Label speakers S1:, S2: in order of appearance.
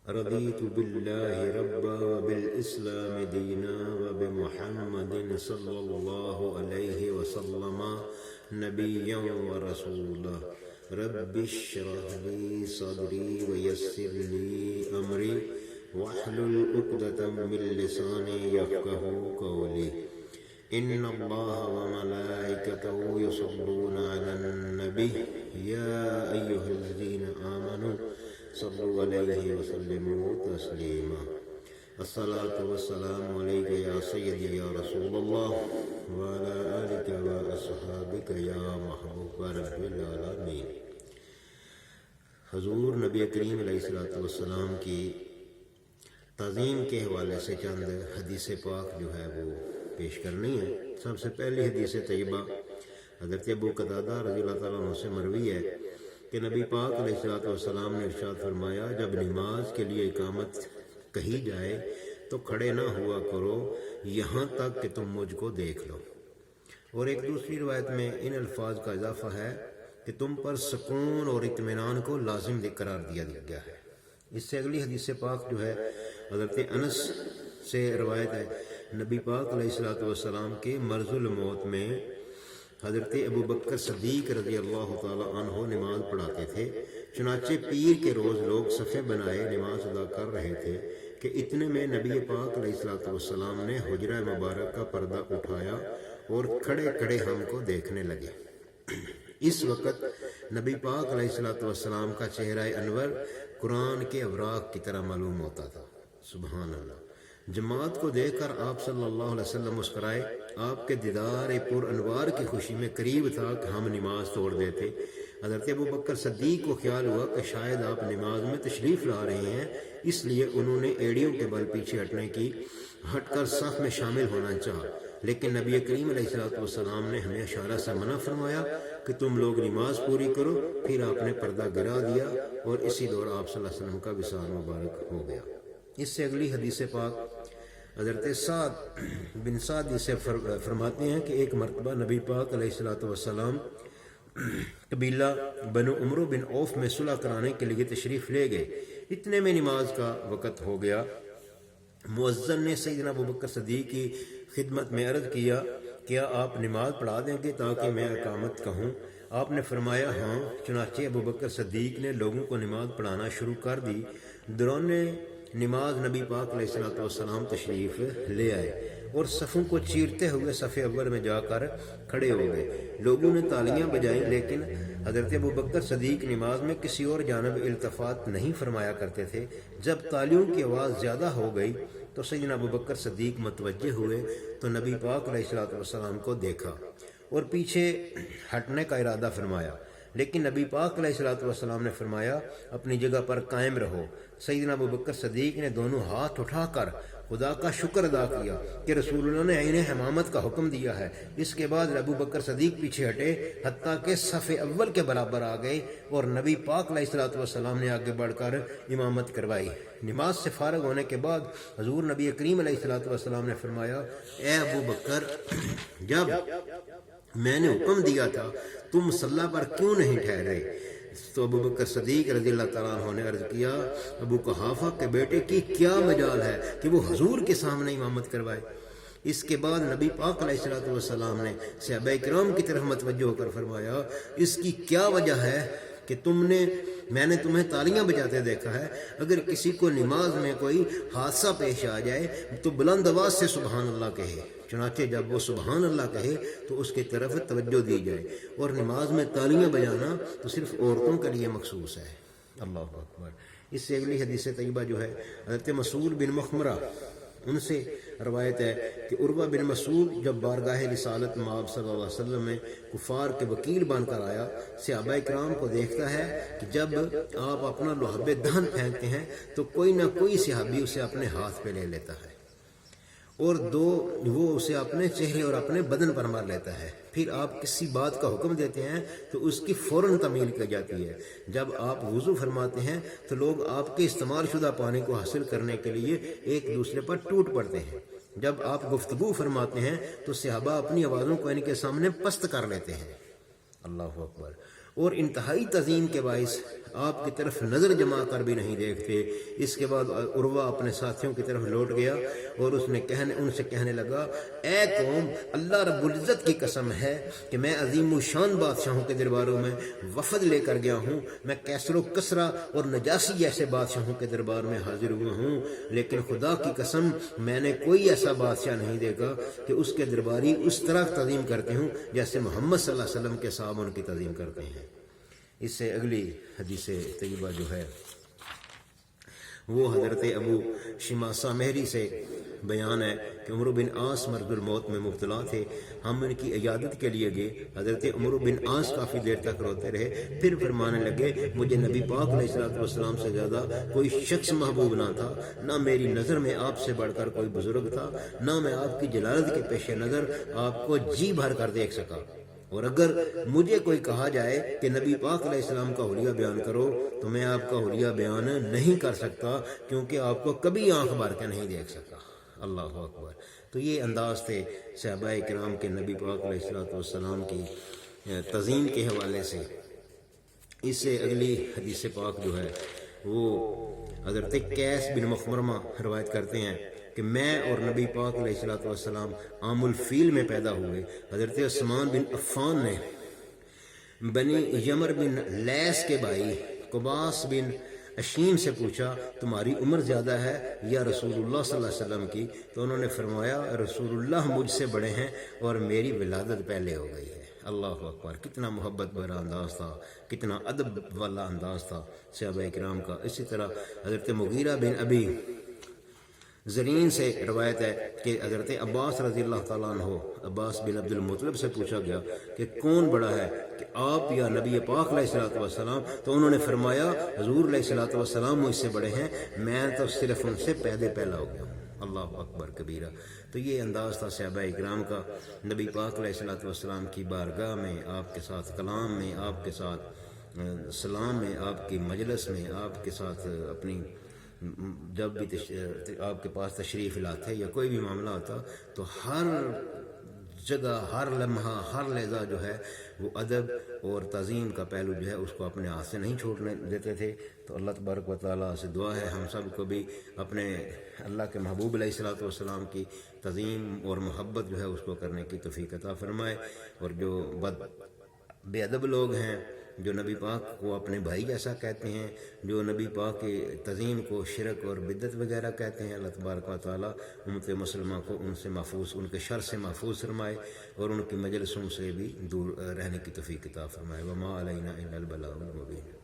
S1: رضيت بالله ربا وبالإسلام دينا وبمحمد صلى الله عليه وسلم نبيا ورسولا رب اشرح لي صدري ويسر لي أمري واحلل عقدة من لساني يفقهوا قولي إن الله وملائكته يصلون على النبي يا أيها الذين آمنوا صلوا عليه وسلموا تسليما الصلاة والسلام عليك يا سيدي يا رسول الله وعلى آلك وأصحابك يا محبوب رب العالمين۔ حضور نبی کریم علیہ السلام کی تعظیم کے حوالے سے چند حدیث پاک جو ہے وہ پیش کرنی ہے۔ سب سے پہلی حدیث طیبہ حضرت ابو قتادہ رضی اللہ تعالیٰ عنہ سے مروی ہے کہ نبی پاک علیہ السلام نے ارشاد فرمایا، جب نماز کے لیے اقامت کہی جائے تو کھڑے نہ ہوا کرو یہاں تک کہ تم مجھ کو دیکھ لو۔ اور ایک دوسری روایت میں ان الفاظ کا اضافہ ہے کہ تم پر سکون اور اطمینان کو لازم قرار دیا گیا ہے۔ اس سے اگلی حدیث پاک جو ہے حضرت انس سے روایت ہے، نبی پاک علیہ السلام کے مرض الموت میں حضرت ابو بکر صدیق رضی اللہ تعالی عنہ نماز پڑھاتے تھے، چنانچہ پیر کے روز لوگ صفیں بنائے نماز ادا کر رہے تھے کہ اتنے میں نبی پاک علیہ السلام نے حجرہ مبارک کا پردہ اٹھایا اور کھڑے کھڑے ہم کو دیکھنے لگے۔ اس وقت نبی پاک علیہ السلام کا چہرہ انور قرآن کے اوراق کی طرح معلوم ہوتا تھا۔ سبحان اللہ۔ جماعت کو دیکھ کر آپ صلی اللہ علیہ وسلم مسکرائے۔ آپ کے دیدار پر انوار کی خوشی میں قریب تھا کہ ہم نماز توڑ دیتے۔ حضرت ابو بکر صدیق کو خیال ہوا کہ شاید آپ نماز میں تشریف لا رہے ہیں، اس لیے انہوں نے ایڑیوں کے بل پیچھے ہٹ کر صف میں شامل ہونا چاہا، لیکن نبی کریم علیہ السلام نے ہمیں اشارہ سے منع فرمایا کہ تم لوگ نماز پوری کرو۔ پھر آپ نے پردہ گرا دیا اور اسی دور آپ صلی اللہ علیہ وسلم کا وصال مبارک ہو گیا۔ اس سے اگلی حدیث پاک حضرت سعد بن سعد سے فرماتے ہیں کہ ایک مرتبہ نبی پاک علیہ السلام قبیلہ بنو عمرو بن عوف میں صلح کرانے کے لیے تشریف لے گئے۔ اتنے میں نماز کا وقت ہو گیا۔ مؤذن نے سیدنا ابو بکر صدیق کی خدمت میں عرض کیا، کیا آپ نماز پڑھا دیں گے تاکہ میں اقامت کہوں؟ آپ نے فرمایا ہاں۔ چنانچہ ابو بکر صدیق نے لوگوں کو نماز پڑھانا شروع کر دی۔ دوران نماز نبی پاک علیہ السلام تشریف لے آئے اور صفوں کو چیرتے ہوئے صف اول میں جا کر کھڑے ہو گئے۔ لوگوں نے تالیاں بجائیں، لیکن حضرت ابو بکر صدیق نماز میں کسی اور جانب التفات نہیں فرمایا کرتے تھے۔ جب تالیوں کی آواز زیادہ ہو گئی تو سیدنا ابو بکر صدیق متوجہ ہوئے تو نبی پاک علیہ السلام کو دیکھا اور پیچھے ہٹنے کا ارادہ فرمایا، لیکن نبی پاک علیہ السلام نے فرمایا اپنی جگہ پر قائم رہو۔ سیدنا ابو بکر صدیق نے دونوں ہاتھ اٹھا کر خدا کا شکر ادا کیا کہ رسول اللہ نے عین حمامت کا حکم دیا ہے۔ اس کے بعد ابو بکر صدیق پیچھے ہٹے حتیٰ کہ صف اول کے برابر آ گئے اور نبی پاک علیہ السلام نے آگے بڑھ کر امامت کروائی۔ نماز سے فارغ ہونے کے بعد حضور نبی کریم علیہ السلام نے فرمایا، اے ابو بکر، جب میں نے حکم دیا تھا تم مصلی پر کیوں نہیں ٹھہرے؟ تو ابو بکر صدیق رضی اللہ تعالیٰ عنہ نے عرض کیا، ابو قحافہ کے بیٹے کی کیا مجال ہے کہ وہ حضور کے سامنے امامت کروائے؟ اس کے بعد نبی پاک علیہ السلام نے صحابہ کرام کی طرف متوجہ ہو کر فرمایا، اس کی کیا وجہ ہے کہ میں نے تمہیں تالیاں بجاتے دیکھا ہے؟ اگر کسی کو نماز میں کوئی حادثہ پیش آ جائے تو بلند آواز سے سبحان اللہ کہے، چنانچہ جب وہ سبحان اللہ کہے تو اس کی طرف توجہ دی جائے، اور نماز میں تالیاں بجانا تو صرف عورتوں کے لیے مخصوص ہے۔ اللہ اکبر۔ اس سے اگلی حدیث طیبہ جو ہے حضرت مسعود بن مخمرہ ان سے روایت ہے کہ عروہ بن مسعود جب بارگاہ رسالت مآب صلی اللہ علیہ وسلم میں کفار کے وکیل بن کر آیا، صحابہ کرام کو دیکھتا ہے کہ جب آپ اپنا لہب دہن پھینکتے ہیں تو کوئی نہ کوئی صحابی اسے اپنے ہاتھ پہ لے لیتا ہے اور وہ اسے اپنے چہرے اور اپنے بدن پر مار لیتا ہے۔ پھر آپ کسی بات کا حکم دیتے ہیں تو اس کی فوراً تعمیل کی جاتی ہے۔ جب آپ وضو فرماتے ہیں تو لوگ آپ کے استعمال شدہ پانی کو حاصل کرنے کے لیے ایک دوسرے پر ٹوٹ پڑتے ہیں۔ جب آپ گفتگو فرماتے ہیں تو صحابہ اپنی آوازوں کو ان کے سامنے پست کر لیتے ہیں۔ اللہ اکبر۔ اور انتہائی تعظیم کے باعث آپ کی طرف نظر جما کر بھی نہیں دیکھتے۔ اس کے بعد عروہ اپنے ساتھیوں کی طرف لوٹ گیا اور ان سے کہنے لگا، اے قوم، اللہ رب العزت کی قسم ہے کہ میں عظیم و شان بادشاہوں کے درباروں میں وفد لے کر گیا ہوں، میں کیسر و کسرا اور نجاسی جیسے بادشاہوں کے دربار میں حاضر ہوا ہوں، لیکن خدا کی قسم میں نے کوئی ایسا بادشاہ نہیں دیکھا کہ اس کے درباری اس طرح تعظیم کرتے ہوں جیسے محمد صلی اللہ علیہ وسلم کے صحابہ ان کی تعظیم کرتے ہیں۔ اس سے اگلی حدیث طیبہ جو ہے وہ حضرت ابو شماسہ مہری سے بیان ہے کہ عمرو بن عاص مرض الموت میں مبتلا تھے، ہم ان کی عیادت کے لیے گئے۔ حضرت عمرو بن عاص کافی دیر تک روتے رہے، پھر فرمانے لگے، مجھے نبی پاک علیہ السلام سے زیادہ کوئی شخص محبوب نہ تھا، نہ میری نظر میں آپ سے بڑھ کر کوئی بزرگ تھا، نہ میں آپ کی جلالت کے پیش نظر آپ کو جی بھر کر دیکھ سکا، اور اگر مجھے کوئی کہا جائے کہ نبی پاک علیہ السلام کا حلیہ بیان کرو تو میں آپ کا حلیہ بیان نہیں کر سکتا، کیونکہ آپ کو کبھی آنکھ بھر کے نہیں دیکھ سکا۔ اللہ اکبر۔ تو یہ انداز تھے صحابہ کرام کے نبی پاک علیہ السلام کی تعظیم کے حوالے سے۔ اس سے اگلی حدیث پاک جو ہے وہ حضرت قیس بن مخمرمہ روایت کرتے ہیں کہ میں اور نبی پاک علیہ السلام عام الفیل میں پیدا ہوئے۔ حضرت عثمان بن عفان نے بنی یمر بن لیس کے بھائی قباس بن اشیم سے پوچھا، تمہاری عمر زیادہ ہے یا رسول اللہ صلی اللہ علیہ وسلم کی؟ تو انہوں نے فرمایا، رسول اللہ مجھ سے بڑے ہیں اور میری ولادت پہلے ہو گئی ہے۔ اللہ اکبر۔ کتنا محبت بھرا انداز تھا، کتنا ادب والا انداز تھا صحابہ کرام کا۔ اسی طرح حضرت مغیرہ بن ابی زرین سے روایت ہے کہ حضرت عباس رضی اللہ تعالیٰ عنہ، عباس بن عبد المطلب سے پوچھا گیا کہ کون بڑا ہے، کہ آپ یا نبی پاک علیہ السلام؟ تو انہوں نے فرمایا، حضور علیہ السلام مجھ سے بڑے ہیں، میں تو صرف ان سے پیدا ہو گیا ہوں۔ اللہ اکبر کبیرہ۔ تو یہ انداز تھا صحابہ اکرام کا، نبی پاک علیہ السلام کی بارگاہ میں، آپ کے ساتھ کلام میں، آپ کے ساتھ سلام میں، آپ کی مجلس میں، آپ کے ساتھ اپنی جب بھی آپ کے پاس تشریف لاتے یا کوئی بھی معاملہ ہوتا تو ہر جگہ، ہر لمحہ، ہر لحظہ جو ہے وہ ادب اور تعظیم کا پہلو جو ہے اس کو اپنے ہاتھ سے نہیں چھوڑنے دیتے تھے۔ تو اللہ تبارک و تعالیٰ سے دعا ہے ہم سب کو بھی اپنے اللہ کے محبوب علیہ السلام کی تعظیم اور محبت جو ہے اس کو کرنے کی توفیق عطا فرمائے، اور جو بے ادب لوگ ہیں، جو نبی پاک کو اپنے بھائی جیسا کہتے ہیں، جو نبی پاک کی تعظیم کو شرک اور بدعت وغیرہ کہتے ہیں، اللہ تبارک و تعالیٰ امت مسلمہ کو ان سے محفوظ، ان کے شر سے محفوظ فرمائے اور ان کی مجلسوں سے بھی دور رہنے کی توفیق عطا فرمائے۔ وما علینا الا البلاغ المبین۔